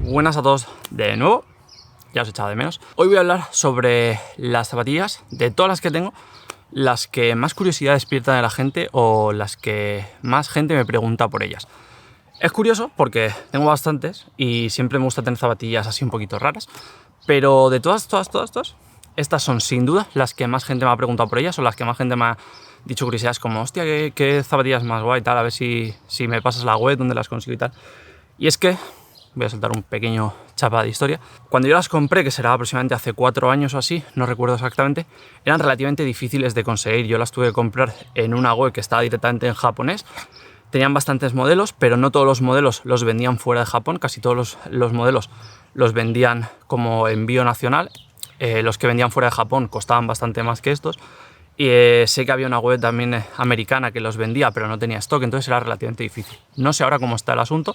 Buenas a todos de nuevo, ya os echaba de menos. Hoy voy a hablar sobre las zapatillas, de todas las que tengo, las que más curiosidad despiertan de la gente o las que más gente me pregunta por ellas. Es curioso porque tengo bastantes y siempre me gusta tener zapatillas así un poquito raras, pero de todas, estas son sin duda las que más gente me ha preguntado por ellas o las que más gente me ha dicho curiosidades como, hostia, ¿qué zapatillas más guay, tal? A ver si me pasas la web, donde las consigo y tal. Y es que, voy a soltar un pequeño chapa de historia. Cuando yo las compré, que será aproximadamente hace 4 años o así, no recuerdo exactamente, eran relativamente difíciles de conseguir. Yo las tuve que comprar en una web que estaba directamente en japonés. Tenían bastantes modelos, pero no todos los modelos los vendían fuera de Japón. Casi todos los modelos los vendían como envío nacional. Los que vendían fuera de Japón costaban bastante más que estos. Y sé que había una web también americana que los vendía, pero no tenía stock, entonces era relativamente difícil. No sé ahora cómo está el asunto,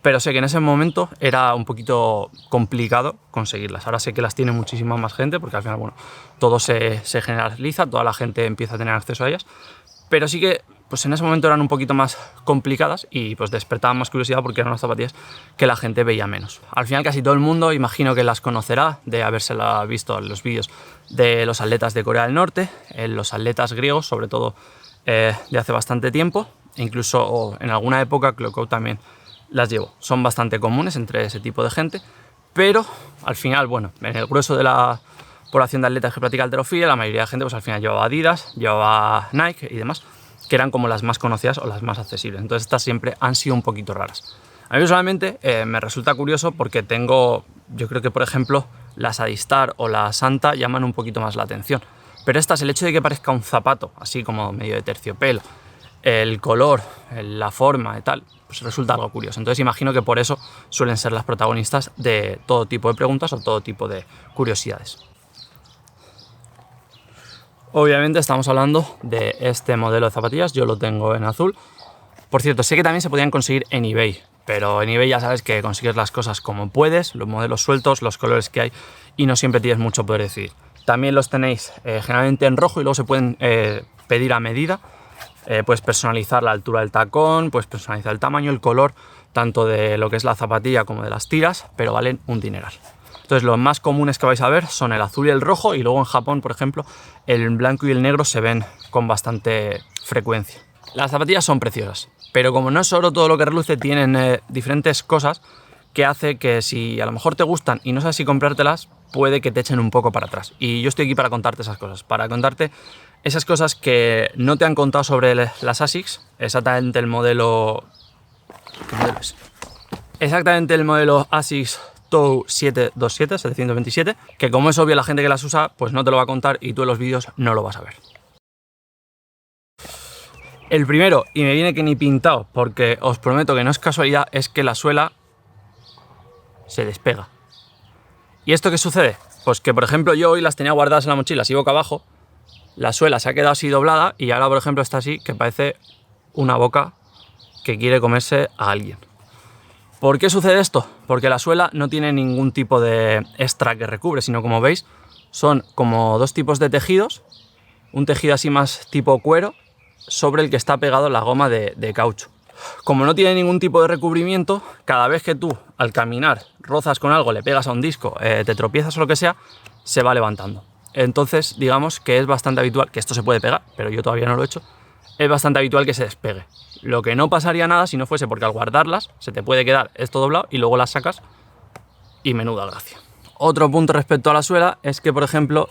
pero sé que en ese momento era un poquito complicado conseguirlas. Ahora sé que las tiene muchísima más gente, porque al final, bueno, todo se generaliza, toda la gente empieza a tener acceso a ellas. Pero sí que pues en ese momento eran un poquito más complicadas y pues despertaban más curiosidad porque eran unas zapatillas que la gente veía menos. Al final casi todo el mundo imagino que las conocerá de habérsela visto en los vídeos de los atletas de Corea del Norte, los atletas griegos, sobre todo de hace bastante tiempo, e incluso en alguna época Clocoat también las llevó. Son bastante comunes entre ese tipo de gente, pero al final, bueno, en el grueso de la población de atletas que practica halterofilia, la mayoría de gente pues al final llevaba Adidas, llevaba Nike y demás, que eran como las más conocidas o las más accesibles. Entonces estas siempre han sido un poquito raras. A mí personalmente me resulta curioso porque yo creo que por ejemplo las Adistar o la Santa llaman un poquito más la atención. Pero estas, el hecho de que parezca un zapato, así como medio de terciopelo, el color, la forma y tal, pues resulta algo curioso. Entonces imagino que por eso suelen ser las protagonistas de todo tipo de preguntas o todo tipo de curiosidades. Obviamente estamos hablando de este modelo de zapatillas, yo lo tengo en azul. Por cierto, sé que también se podían conseguir en eBay, pero en eBay ya sabes que consigues las cosas como puedes, los modelos sueltos, los colores que hay, y no siempre tienes mucho poder decidir. También los tenéis generalmente en rojo y luego se pueden pedir a medida. Puedes personalizar la altura del tacón, puedes personalizar el tamaño, el color, tanto de lo que es la zapatilla como de las tiras, pero valen un dineral. Entonces los más comunes que vais a ver son el azul y el rojo, y luego en Japón, por ejemplo, el blanco y el negro se ven con bastante frecuencia. Las zapatillas son preciosas, pero como no es oro todo lo que reluce, tienen diferentes cosas que hace que si a lo mejor te gustan y no sabes si comprártelas, puede que te echen un poco para atrás. Y yo estoy aquí para contarte esas cosas, para contarte esas cosas que no te han contado sobre las ASICS, exactamente el modelo... ¿Qué modelo es? Exactamente el modelo ASICS TOU 727, que como es obvio la gente que las usa, pues no te lo va a contar y tú en los vídeos no lo vas a ver. El primero, y me viene que ni pintado, porque os prometo que no es casualidad, es que la suela se despega. ¿Y esto qué sucede? Pues que por ejemplo yo hoy las tenía guardadas en la mochila así boca abajo, la suela se ha quedado así doblada y ahora por ejemplo está así, que parece una boca que quiere comerse a alguien. ¿Por qué sucede esto? Porque la suela no tiene ningún tipo de extra que recubre, sino como veis son como dos tipos de tejidos, un tejido así más tipo cuero sobre el que está pegado la goma de caucho. Como no tiene ningún tipo de recubrimiento, cada vez que tú al caminar rozas con algo, le pegas a un disco, te tropiezas o lo que sea, se va levantando. Entonces digamos que es bastante habitual, que esto se puede pegar, pero yo todavía no lo he hecho, es bastante habitual que se despegue. Lo que no pasaría nada si no fuese porque al guardarlas se te puede quedar esto doblado y luego las sacas y menuda gracia. Otro punto respecto a la suela es que, por ejemplo,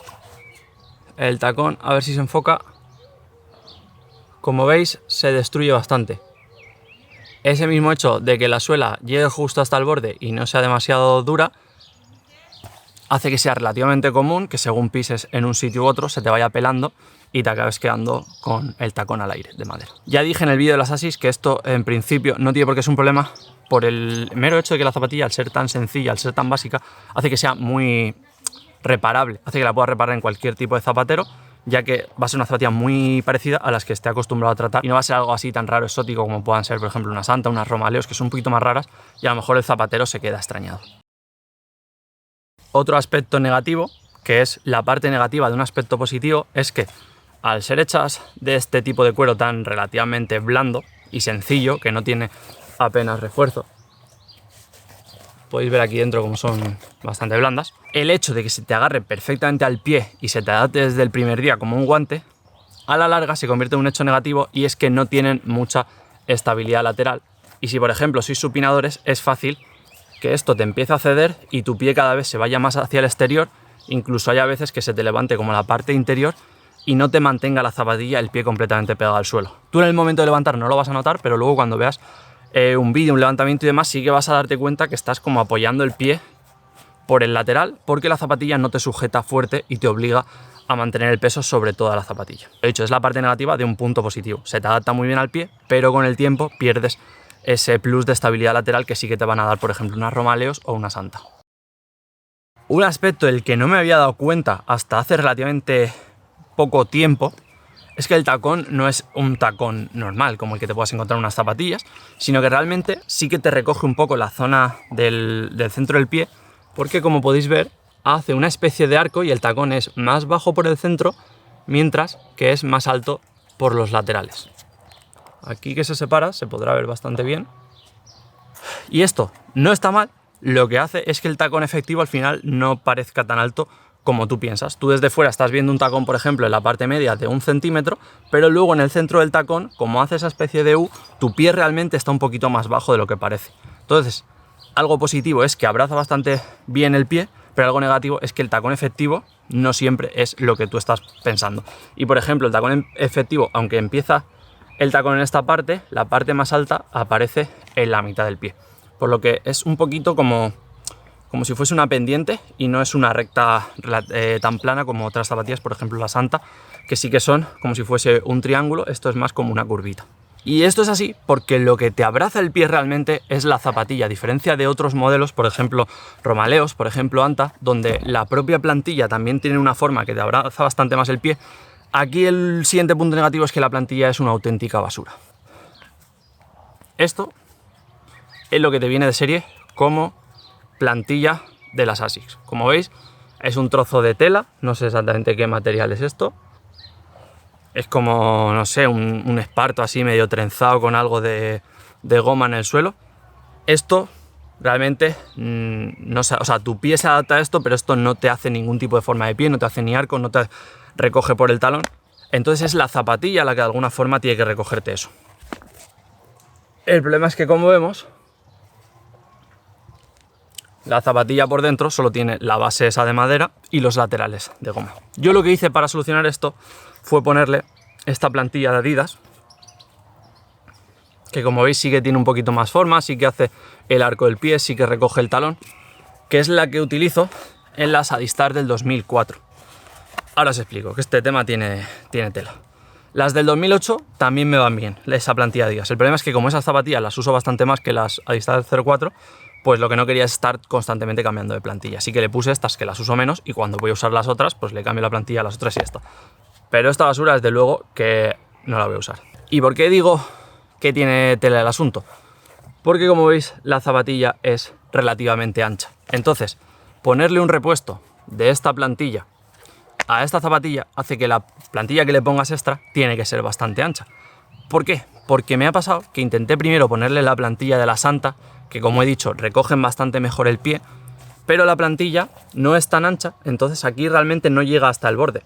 el tacón, a ver si se enfoca, como veis se destruye bastante. Ese mismo hecho de que la suela llegue justo hasta el borde y no sea demasiado dura hace que sea relativamente común que según pises en un sitio u otro se te vaya pelando y te acabes quedando con el tacón al aire de madera. Ya dije en el vídeo de las ASICS que esto en principio no tiene por qué ser un problema por el mero hecho de que la zapatilla, al ser tan sencilla, al ser tan básica, hace que sea muy reparable, hace que la puedas reparar en cualquier tipo de zapatero, ya que va a ser una zapatilla muy parecida a las que esté acostumbrado a tratar y no va a ser algo así tan raro, exótico como puedan ser por ejemplo una Santa, unas Romaleos, que son un poquito más raras y a lo mejor el zapatero se queda extrañado. otro aspecto negativo, que es la parte negativa de un aspecto positivo, es que al ser hechas de este tipo de cuero tan relativamente blando y sencillo, que no tiene apenas refuerzo, podéis ver aquí dentro como son bastante blandas, el hecho de que se te agarre perfectamente al pie y se te adapte desde el primer día como un guante, a la larga se convierte en un hecho negativo, y es que no tienen mucha estabilidad lateral. Y si por ejemplo sois supinadores, es fácil que esto te empiece a ceder y tu pie cada vez se vaya más hacia el exterior, incluso hay a veces que se te levante como la parte interior y no te mantenga la zapatilla el pie completamente pegado al suelo. Tú en el momento de levantar no lo vas a notar, pero luego cuando veas un vídeo, un levantamiento y demás, sí que vas a darte cuenta que estás como apoyando el pie por el lateral, porque la zapatilla no te sujeta fuerte y te obliga a mantener el peso sobre toda la zapatilla. De hecho, es la parte negativa de un punto positivo. Se te adapta muy bien al pie, pero con el tiempo pierdes ese plus de estabilidad lateral que sí que te van a dar, por ejemplo, unas Romaleos o una Santa. Un aspecto del que no me había dado cuenta hasta hace relativamente poco tiempo es que el tacón no es un tacón normal como el que te puedas encontrar en unas zapatillas, sino que realmente sí que te recoge un poco la zona del centro del pie, porque como podéis ver hace una especie de arco y el tacón es más bajo por el centro, mientras que es más alto por los laterales. Aquí que se separa se podrá ver bastante bien. Y esto no está mal, lo que hace es que el tacón efectivo al final no parezca tan alto como tú piensas. Tú desde fuera estás viendo un tacón, por ejemplo, en la parte media de 1 centímetro, pero luego en el centro del tacón, como hace esa especie de U, tu pie realmente está un poquito más bajo de lo que parece. Entonces, algo positivo es que abraza bastante bien el pie, pero algo negativo es que el tacón efectivo no siempre es lo que tú estás pensando. Y por ejemplo, el tacón efectivo, aunque empieza el tacón en esta parte, la parte más alta aparece en la mitad del pie. Por lo que es un poquito como si fuese una pendiente y no es una recta tan plana como otras zapatillas, por ejemplo la Santa, que sí que son como si fuese un triángulo. Esto es más como una curvita. Y esto es así porque lo que te abraza el pie realmente es la zapatilla, a diferencia de otros modelos, por ejemplo Romaleos, por ejemplo Anta, donde la propia plantilla también tiene una forma que te abraza bastante más el pie. Aquí el siguiente punto negativo es que la plantilla es una auténtica basura. Esto es lo que te viene de serie como plantilla de las ASICS. Como veis, es un trozo de tela, no sé exactamente qué material es esto. Es como, no sé, un esparto así medio trenzado con algo de goma en el suelo. Esto realmente, no sé, o sea, tu pie se adapta a esto, pero esto no te hace ningún tipo de forma de pie, no te hace ni arco, no te recoge por el talón. Entonces es la zapatilla la que de alguna forma tiene que recogerte eso. El problema es que, como vemos, la zapatilla por dentro solo tiene la base esa de madera y los laterales de goma. Yo lo que hice para solucionar esto fue ponerle esta plantilla de Adidas, que como veis sí que tiene un poquito más forma, sí que hace el arco del pie, sí que recoge el talón, que es la que utilizo en las Adistar del 2004. Ahora os explico, que este tema tiene tela. Las del 2008 también me van bien, esa plantilla de Adidas. El problema es que como esas zapatillas las uso bastante más que las Adistar 04, pues lo que no quería es estar constantemente cambiando de plantilla. Así que le puse estas que las uso menos y cuando voy a usar las otras, pues le cambio la plantilla a las otras y ya está. Pero esta basura, desde luego, que no la voy a usar. ¿Y por qué digo que tiene tela el asunto? Porque como veis, la zapatilla es relativamente ancha. Entonces, ponerle un repuesto de esta plantilla a esta zapatilla hace que la plantilla que le pongas extra tiene que ser bastante ancha. ¿Por qué? Porque me ha pasado que intenté primero ponerle la plantilla de la Santa, que como he dicho, recogen bastante mejor el pie, pero la plantilla no es tan ancha, entonces aquí realmente no llega hasta el borde.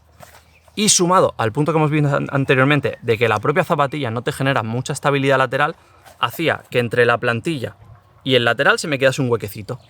Y sumado al punto que hemos visto anteriormente de que la propia zapatilla no te genera mucha estabilidad lateral, hacía que entre la plantilla y el lateral se me quedase un huequecito.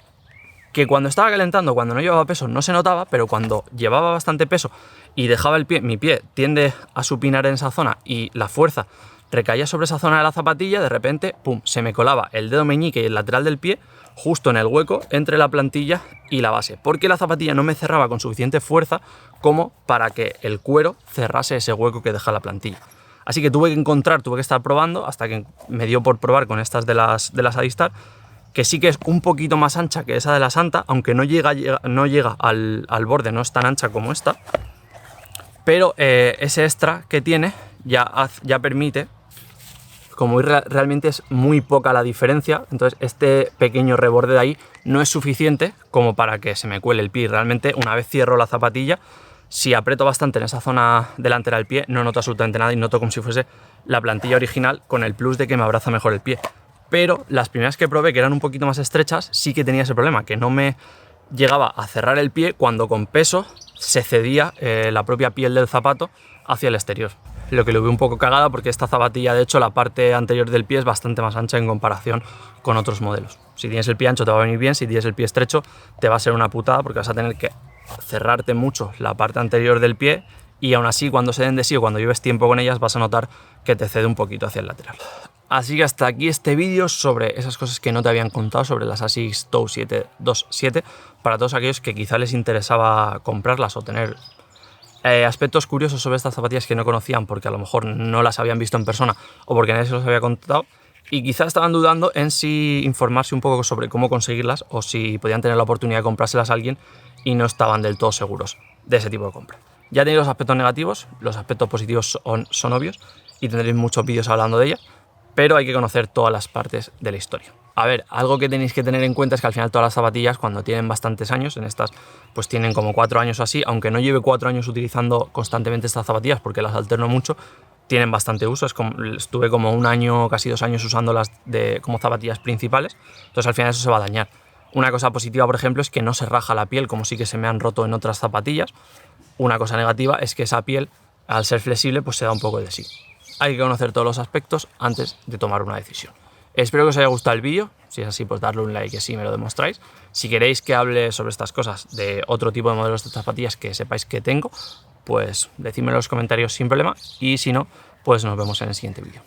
Que cuando estaba calentando, cuando no llevaba peso, no se notaba, pero cuando llevaba bastante peso y dejaba el pie, mi pie tiende a supinar en esa zona y la fuerza recaía sobre esa zona de la zapatilla, de repente, pum, se me colaba el dedo meñique y el lateral del pie justo en el hueco entre la plantilla y la base, porque la zapatilla no me cerraba con suficiente fuerza como para que el cuero cerrase ese hueco que deja la plantilla. Así que tuve que estar probando hasta que me dio por probar con estas de las Adistar, que sí que es un poquito más ancha que esa de la Santa, aunque no llega al borde, no es tan ancha como esta, pero ese extra que tiene ya permite, como realmente es muy poca la diferencia, entonces este pequeño reborde de ahí no es suficiente como para que se me cuele el pie. Realmente una vez cierro la zapatilla, si aprieto bastante en esa zona delantera del pie, no noto absolutamente nada y noto como si fuese la plantilla original, con el plus de que me abraza mejor el pie. Pero las primeras que probé, que eran un poquito más estrechas, sí que tenía ese problema, que no me llegaba a cerrar el pie cuando con peso se cedía la propia piel del zapato hacia el exterior. Lo que lo veo un poco cagada, porque esta zapatilla, de hecho, la parte anterior del pie es bastante más ancha en comparación con otros modelos. Si tienes el pie ancho te va a venir bien, si tienes el pie estrecho te va a ser una putada, porque vas a tener que cerrarte mucho la parte anterior del pie, y aún así cuando se den de sí o cuando lleves tiempo con ellas vas a notar que te cede un poquito hacia el lateral. Así que hasta aquí este vídeo sobre esas cosas que no te habían contado sobre las Asics Toe 727, para todos aquellos que quizá les interesaba comprarlas o tener aspectos curiosos sobre estas zapatillas que no conocían porque a lo mejor no las habían visto en persona o porque nadie se los había contado, y quizá estaban dudando en si informarse un poco sobre cómo conseguirlas o si podían tener la oportunidad de comprárselas a alguien y no estaban del todo seguros de ese tipo de compra. Ya tenéis los aspectos negativos, los aspectos positivos son obvios y tendréis muchos vídeos hablando de ellas, pero hay que conocer todas las partes de la historia. A ver, algo que tenéis que tener en cuenta es que al final todas las zapatillas, cuando tienen bastantes años, en estas pues tienen como 4 años o así, aunque no lleve 4 años utilizando constantemente estas zapatillas porque las alterno mucho, tienen bastante uso. Estuve como 1 año, casi 2 años usándolas como zapatillas principales, entonces al final eso se va a dañar. Una cosa positiva, por ejemplo, es que no se raja la piel como sí que se me han roto en otras zapatillas. Una cosa negativa es que esa piel, al ser flexible, pues se da un poco de sí. Hay que conocer todos los aspectos antes de tomar una decisión. Espero que os haya gustado el vídeo. Si es así, pues darle un like y así me lo demostráis. Si queréis que hable sobre estas cosas, de otro tipo de modelos de zapatillas que sepáis que tengo, pues decídmelo en los comentarios sin problema. Y si no, pues nos vemos en el siguiente vídeo.